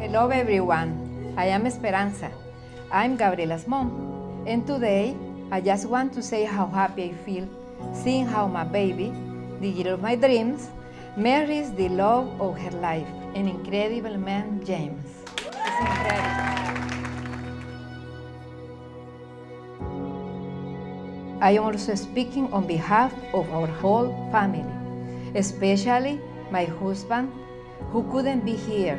Hello everyone, I am Esperanza. I'm Gabriela's mom, and today I just want to say how happy I feel seeing how my baby, the girl of my dreams, marries the love of her life, an incredible man, James. It's incredible. I am also speaking on behalf of our whole family, especially my husband, who couldn't be here,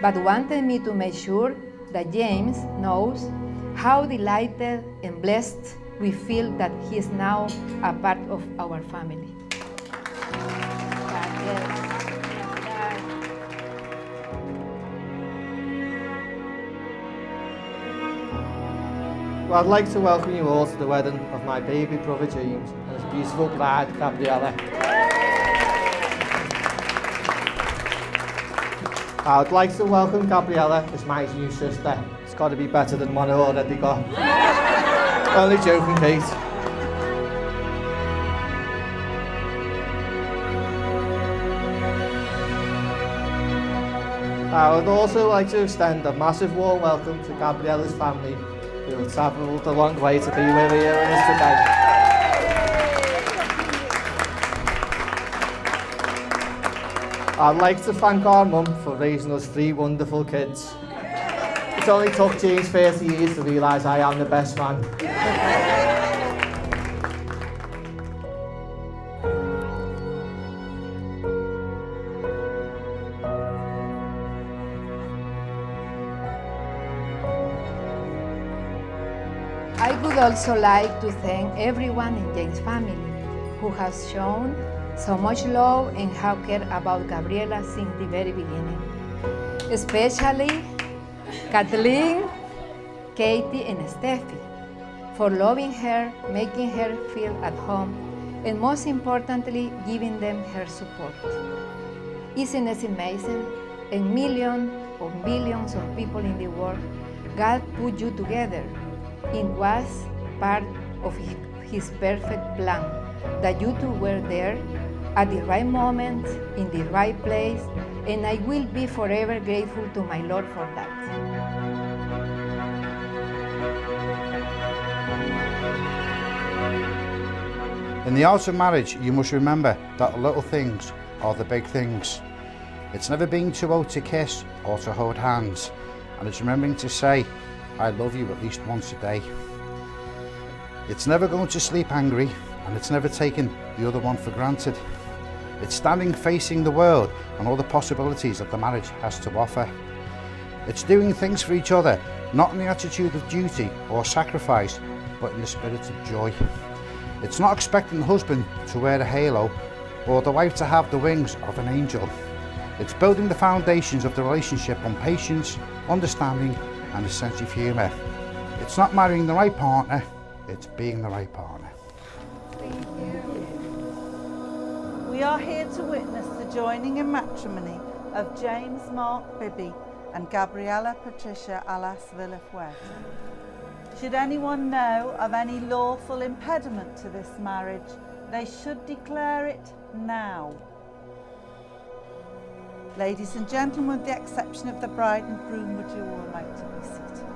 but wanted me to make sure that James knows how delighted and blessed we feel that he is now a part of our family. Well, I'd like to welcome you all to the wedding of my baby brother James and his beautiful bride Gabriella. I would like to welcome Gabriella as my new sister. It's got to be better than one I already got. Only joking, Kate. I would also like to extend a massive warm welcome to Gabriella's family, who have travelled a long way to be where we are with us today. I'd like to thank our mum for raising us 3 wonderful kids. It only took James 30 years to realise I am the best man. I would also like to thank everyone in James' family who has shown so much love and how care about Gabriella since the very beginning. Especially Kathleen, Katie, and Steffi for loving her, making her feel at home, and most importantly, giving them her support. Isn't it amazing? And millions or billions of people in the world, God put you together. It was part of His perfect plan, that you two were there at the right moment, in the right place, and I will be forever grateful to my Lord for that. In the art of marriage, you must remember that little things are the big things. It's never being too old to kiss or to hold hands, and it's remembering to say, I love you at least once a day. It's never going to sleep angry, and it's never taking the other one for granted. It's standing facing the world and all the possibilities that the marriage has to offer. It's doing things for each other, not in the attitude of duty or sacrifice, but in the spirit of joy. It's not expecting the husband to wear a halo or the wife to have the wings of an angel. It's building the foundations of the relationship on patience, understanding, and a sense of humour. It's not marrying the right partner, it's being the right partner. Thank you. We are here to witness the joining in matrimony of James Mark Bibby and Gabriella Patricia Alas Villafuerte. Should anyone know of any lawful impediment to this marriage, they should declare it now. Ladies and gentlemen, with the exception of the bride and groom, would you all like to be seated?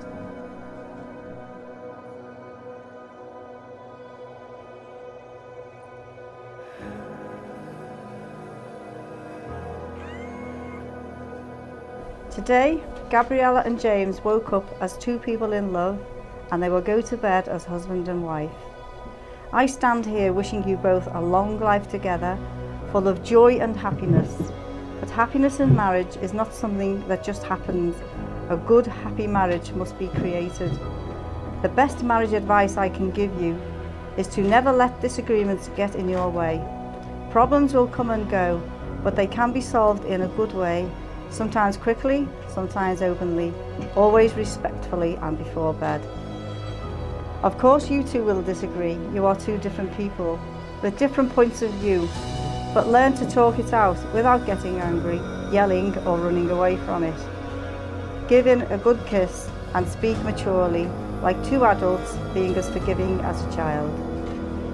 Today, Gabriella and James woke up as 2 people in love, and they will go to bed as husband and wife. I stand here wishing you both a long life together, full of joy and happiness. But happiness in marriage is not something that just happens. A good, happy marriage must be created. The best marriage advice I can give you is to never let disagreements get in your way. Problems will come and go, but they can be solved in a good way, sometimes quickly, sometimes openly, always respectfully and before bed. Of course you two will disagree. You are 2 different people with different points of view. But learn to talk it out without getting angry, yelling or running away from it. Give in a good kiss and speak maturely, like 2 adults being as forgiving as a child.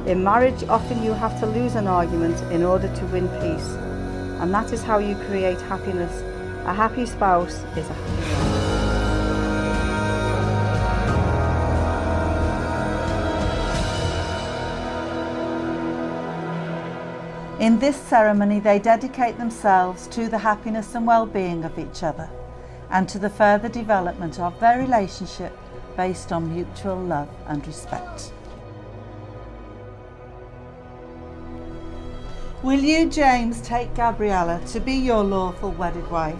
In marriage, often you have to lose an argument in order to win peace, and that is how you create happiness, A happy spouse is a happy wife. In this ceremony, they dedicate themselves to the happiness and well-being of each other and to the further development of their relationship based on mutual love and respect. Will you, James, take Gabriella to be your lawful wedded wife,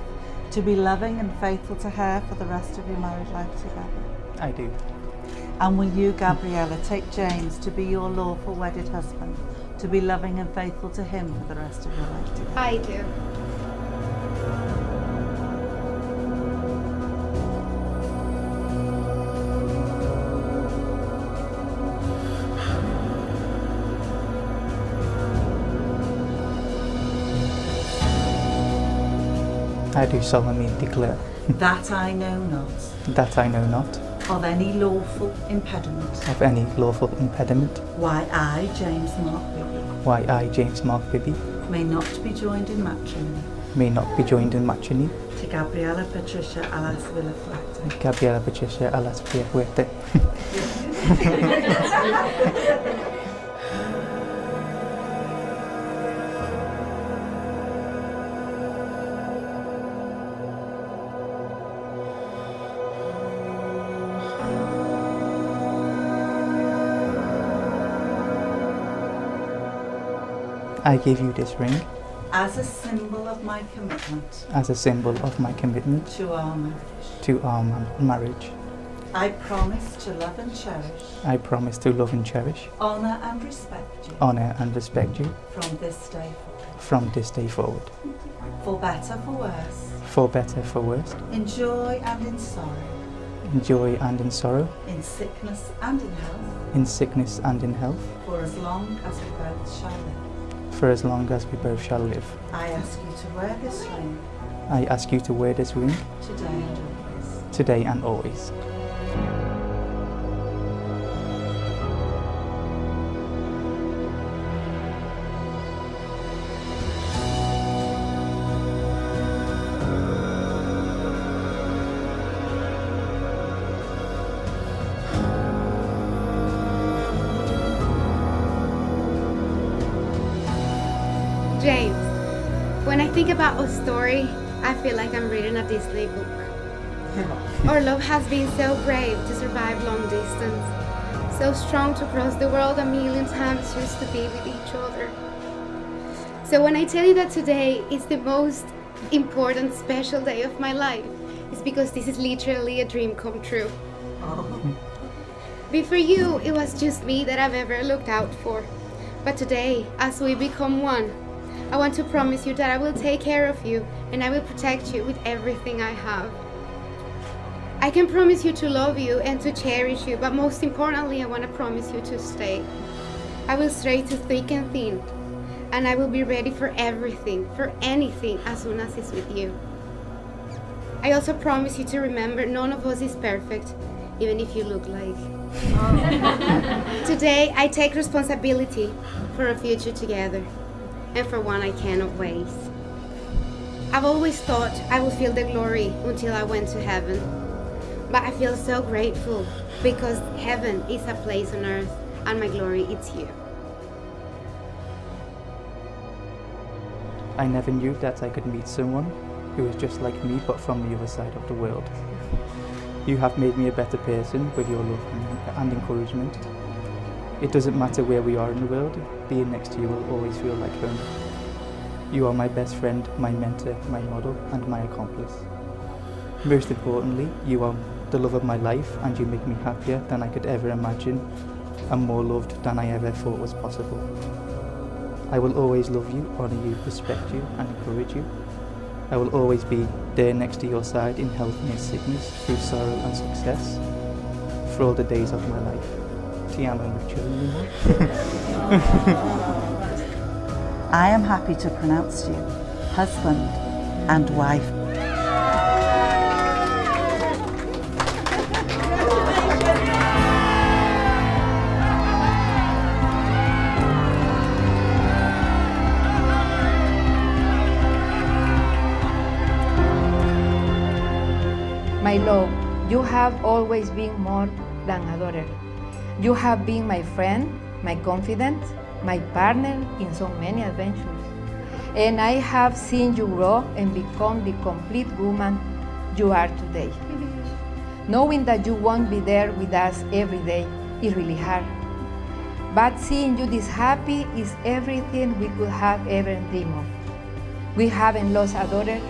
to be loving and faithful to her for the rest of your married life together? I do. And will you, Gabriella, take James to be your lawful wedded husband, to be loving and faithful to him for the rest of your life together? I do. I do solemnly declare That I know not that I know not of any lawful impediment of any lawful impediment why I, James Mark Bibby, why I, James Mark Bibby, may not be joined in matrimony may not be joined in matrimony to Gabriella Patricia Alas Villafuerte. Gabriela Patricia Alas Villafuerte. I give you this ring As a symbol of my commitment as a symbol of my commitment to our marriage, to our marriage. I promise to love and cherish, I promise to love and cherish, honour and respect you honour and respect you from this day forward. from this day forward, For better, for worse, for better, for worse, in joy and in sorrow, in joy and in sorrow, in sickness and in health, in sickness and in health, for as long as we both shall live. for as long as we both shall live. I ask you to wear this ring I ask you to wear this ring today and always. today and always. James, when I think about our story, I feel like I'm reading a Disney book. Our love has been so brave to survive long distance, so strong to cross the world a million times just to be with each other. So when I tell you that today is the most important, special day of my life, it's because this is literally a dream come true. Before you, it was just me that I've ever looked out for. But today, as we become one, I want to promise you that I will take care of you and I will protect you with everything I have. I can promise you to love you and to cherish you, but most importantly, I want to promise you to stay. I will stay to thick and thin, and I will be ready for everything, for anything, as soon as it's with you. I also promise you to remember none of us is perfect, even if you look like. Today, I take responsibility for a future together, and for one I cannot waste. I've always thought I would feel the glory until I went to heaven. But I feel so grateful because heaven is a place on earth and my glory is here. I never knew that I could meet someone who was just like me but from the other side of the world. You have made me a better person with your love and encouragement. It doesn't matter where we are in the world, being next to you will always feel like home. You are my best friend, my mentor, my model, and my accomplice. Most importantly, you are the love of my life, and you make me happier than I could ever imagine, and more loved than I ever thought was possible. I will always love you, honour you, respect you, and encourage you. I will always be there next to your side in health and in sickness, through sorrow and success, for all the days of my life. Ti amo mucho, I am happy to pronounce you husband and wife. You have always been more than a daughter. You have been my friend, my confidant, my partner in so many adventures. And I have seen you grow and become the complete woman you are today. Knowing that you won't be there with us every day is really hard. But seeing you this happy is everything we could have ever dreamed of. We haven't lost a daughter,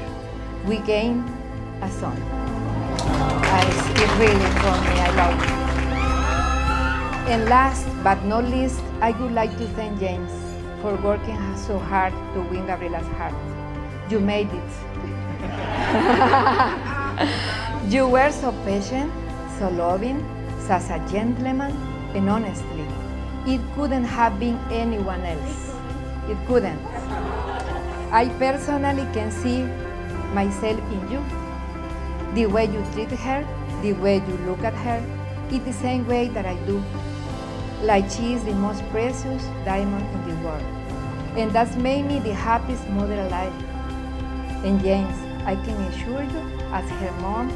we gained a son. It's really for me, I love it. And last but not least, I would like to thank James for working so hard to win Gabriella's heart. You made it. You were so patient, so loving, such a gentleman, and honestly, it couldn't have been anyone else. It couldn't. I personally can see myself in you. The way you treat her, the way you look at her, it's the same way that I do. Like she is the most precious diamond in the world. And that's made me the happiest mother alive. And James, I can assure you, as her mom,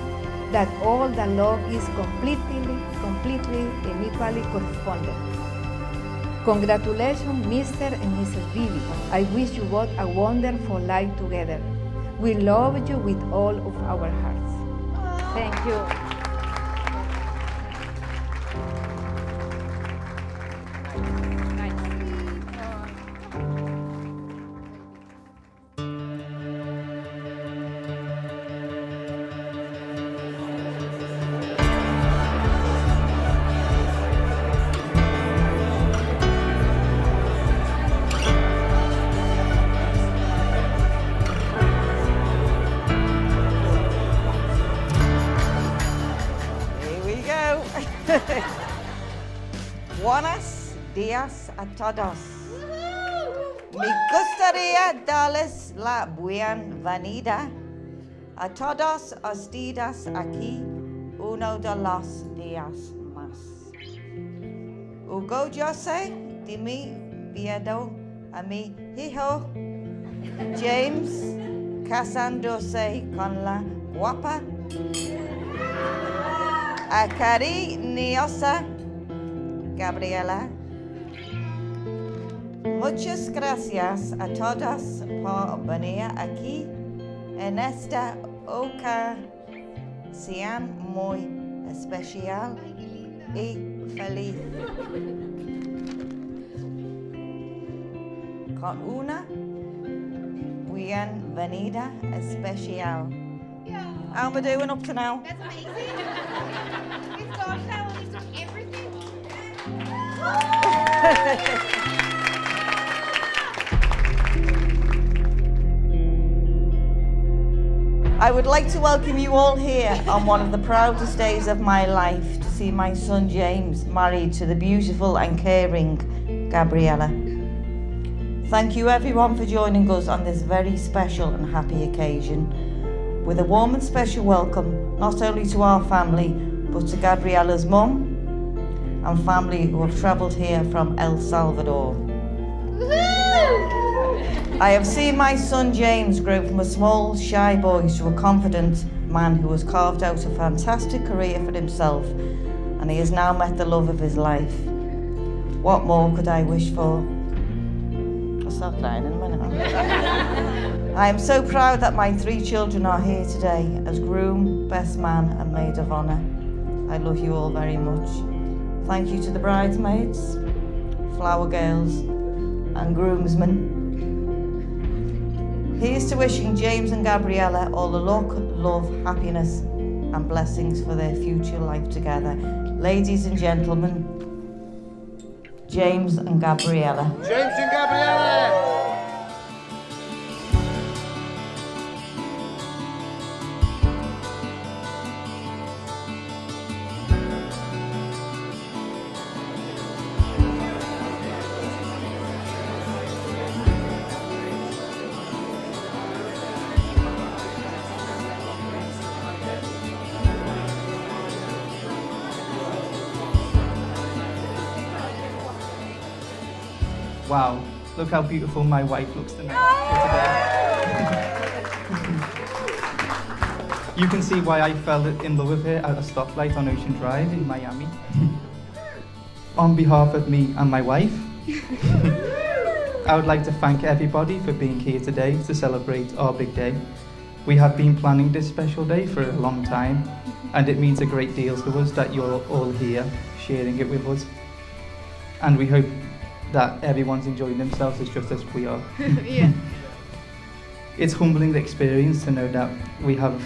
that all the love is completely and equally corresponded. Congratulations, Mr. and Mrs. Bibi. I wish you both a wonderful life together. We love you with all of our hearts. Thank you. Buenos días a todos. Me gustaría darles la bienvenida a todos ustedes aquí uno de los días más. Orgulloso de mi viado a mi hijo James casándose con la guapa, cariñosa Gabriela. Muchas gracias a todos por venir aquí en esta ocasión muy especial y feliz. Con una bienvenida especial. How am I doing up to now? That's amazing. It's God now, he's done everything. I would like to welcome you all here on one of the proudest days of my life to see my son James married to the beautiful and caring Gabriella. Thank you everyone for joining us on this very special and happy occasion, with a warm and special welcome not only to our family but to Gabriella's mum and family who have travelled here from El Salvador. I have seen my son James grow from a small, shy boy to a confident man who has carved out a fantastic career for himself, and he has now met the love of his life. What more could I wish for? I'll start crying in a minute. I am so proud that my 3 children are here today as groom, best man and maid of honour. I love you all very much. Thank you to the bridesmaids, flower girls and groomsmen. Here's to wishing James and Gabriella all the luck, love, happiness and blessings for their future life together. Ladies and gentlemen, James and Gabriella. James and Gabriella! Wow, look how beautiful my wife looks tonight. You can see why I fell in love with her at a stoplight on Ocean Drive in Miami. On behalf of me and my wife, I would like to thank everybody for being here today to celebrate our big day. We have been planning this special day for a long time, and it means a great deal to us that you're all here sharing it with us. And we hope that everyone's enjoying themselves as just as we are. Yeah. It's humbling experience to know that we have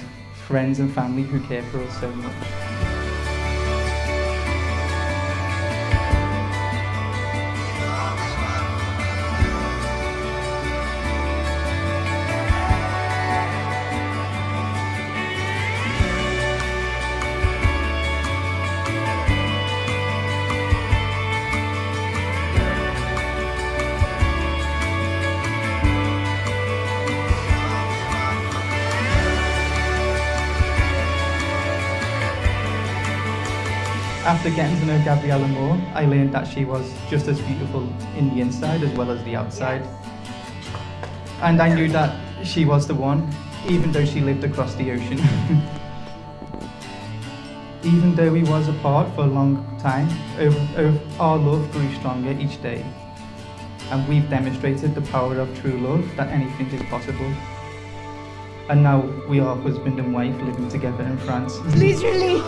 friends and family who care for us so much. After getting to know Gabriella more, I learned that she was just as beautiful in the inside as well as the outside. And I knew that she was the one, even though she lived across the ocean. Even though we was apart for a long time, our love grew stronger each day. And we've demonstrated the power of true love, that anything is possible. And now we are husband and wife living together in France. Literally.